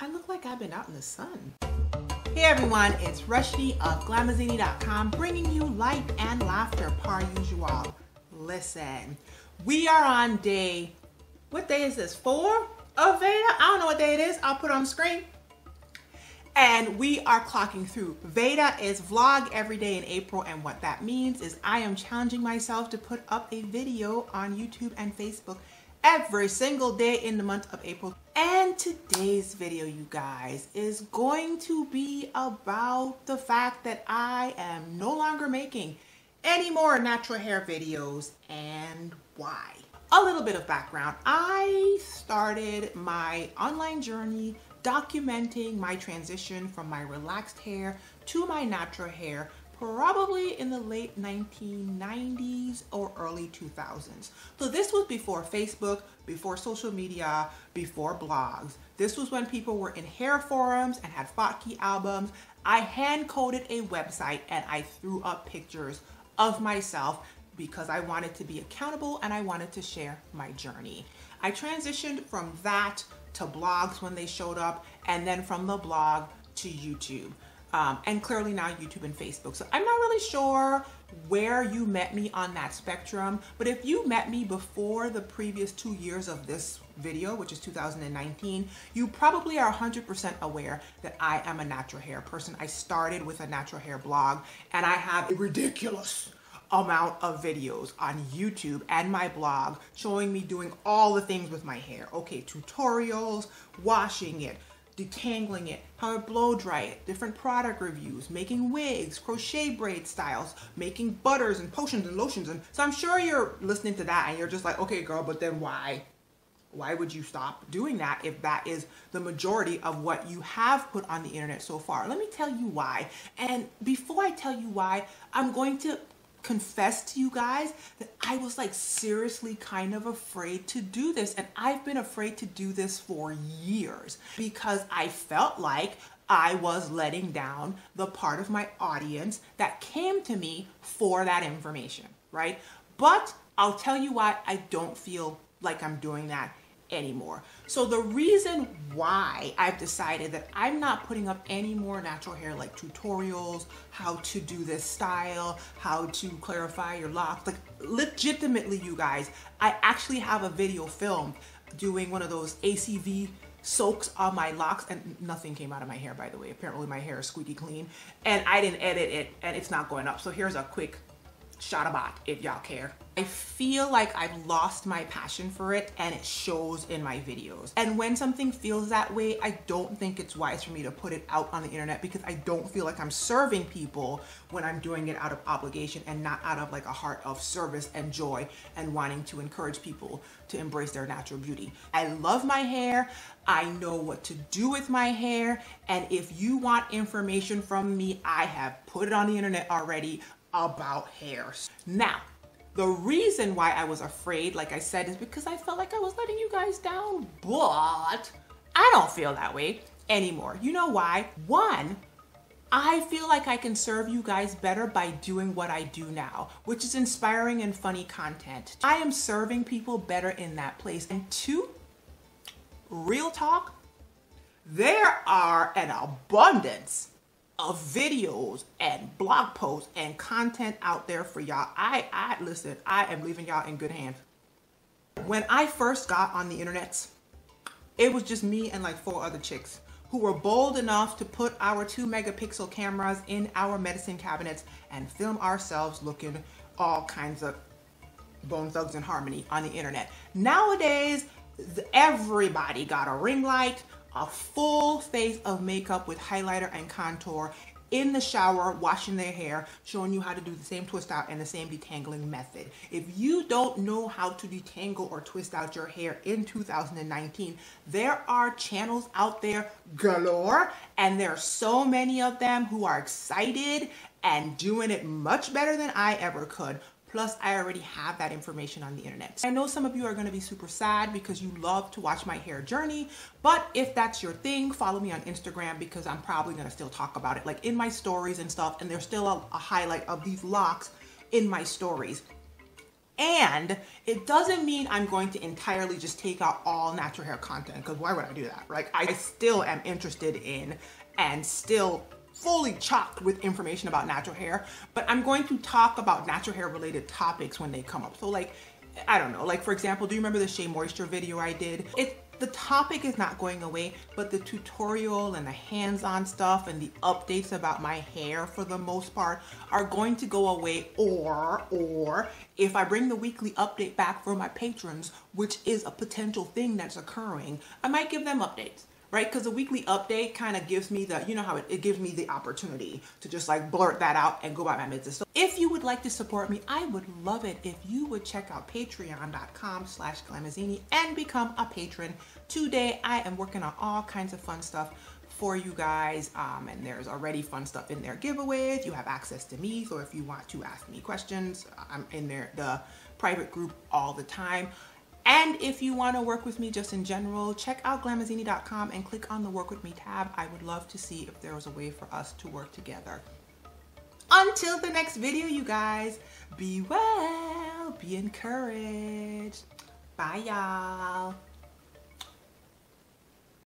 I look like I've been out in the sun. Hey everyone, it's Rushdie of glamazini.com bringing you light and laughter par usual. Listen, we are on day, what day is this, 4 of Veda? I don't know what day it is. I'll put it on the screen. And we are clocking through. Veda is vlog every day in April, and what that means is I am challenging myself to put up a video on YouTube and Facebook every single day in the month of April. And today's video, you guys, is going to be about the fact that I am no longer making any more natural hair videos and why. A little bit of background. I started my online journey documenting my transition from my relaxed hair to my natural hair probably in the late 1990s or early 2000s. So this was before Facebook, before social media, before blogs. This was when people were in hair forums and had Fotkey albums. I hand-coded a website and I threw up pictures of myself because I wanted to be accountable and I wanted to share my journey. I transitioned from that to blogs when they showed up, and then from the blog to YouTube. And clearly now YouTube and Facebook. So I'm not really sure where you met me on that spectrum, but if you met me before the previous 2 years of this video, which is 2019, you probably are 100% aware that I am a natural hair person. I started with a natural hair blog, and I have a ridiculous amount of videos on YouTube and my blog showing me doing all the things with my hair. Okay, tutorials, washing it, detangling it, how to blow dry it, different product reviews, making wigs, crochet braid styles, making butters and potions and lotions. And so I'm sure you're listening to that and you're just like, okay girl, but then why? Why would you stop doing that if that is the majority of what you have put on the internet so far? Let me tell you why. And before I tell you why, I'm going to confess to you guys that I was like seriously kind of afraid to do this, and I've been afraid to do this for years because I felt like I was letting down the part of my audience that came to me for that information, right? But I'll tell you why I don't feel like I'm doing that anymore. So the reason why I've decided that I'm not putting up any more natural hair like tutorials, how to do this style, how to clarify your locks, like legitimately you guys, I actually have a video filmed doing one of those ACV soaks on my locks, and nothing came out of my hair, by the way. Apparently my hair is squeaky clean and I didn't edit it and it's not going up. So here's a quick shot about if y'all care. I feel like I've lost my passion for it and it shows in my videos. And when something feels that way, I don't think it's wise for me to put it out on the internet because I don't feel like I'm serving people when I'm doing it out of obligation and not out of like a heart of service and joy and wanting to encourage people to embrace their natural beauty. I love my hair. I know what to do with my hair. And if you want information from me, I have put it on the internet already about hair. Now, the reason why I was afraid, like I said, is because I felt like I was letting you guys down, but I don't feel that way anymore. You know why? One, I feel like I can serve you guys better by doing what I do now, which is inspiring and funny content. I am serving people better in that place. And two, real talk, there are an abundance of videos and blog posts and content out there for y'all. Listen, I am leaving y'all in good hands. When I first got on the internet, it was just me and like 4 other chicks who were bold enough to put our 2 megapixel cameras in our medicine cabinets and film ourselves looking all kinds of Bone Thugs and Harmony on the internet. Nowadays, everybody got a ring light, a full face of makeup with highlighter and contour, in the shower, washing their hair, showing you how to do the same twist out and the same detangling method. If you don't know how to detangle or twist out your hair in 2019, there are channels out there galore, and there are so many of them who are excited and doing it much better than I ever could. Plus, I already have that information on the internet. I know some of you are gonna be super sad because you love to watch my hair journey, but if that's your thing, follow me on Instagram because I'm probably gonna still talk about it, like in my stories and stuff, and there's still a highlight of these locks in my stories. And it doesn't mean I'm going to entirely just take out all natural hair content, because why would I do that, right? I still am interested in and still fully chocked with information about natural hair, but I'm going to talk about natural hair related topics when they come up. So like, I don't know, like for example, do you remember the Shea Moisture video I did? The topic is not going away, but the tutorial and the hands-on stuff and the updates about my hair for the most part are going to go away, or if I bring the weekly update back for my patrons, which is a potential thing that's occurring, I might give them updates. Right? Because the weekly update kind of gives me the, you know how it gives me the opportunity to just like blurt that out and go by my business. So if you would like to support me, I would love it if you would check out patreon.com/glamazini and become a patron today. I am working on all kinds of fun stuff for you guys, and there's already fun stuff in there, giveaways. You have access to me, so if you want to ask me questions, I'm in there, the private group all the time. And if you want to work with me just in general, check out glamazini.com and click on the Work With Me tab. I would love to see if there was a way for us to work together. Until the next video, you guys, be well, be encouraged. Bye, y'all.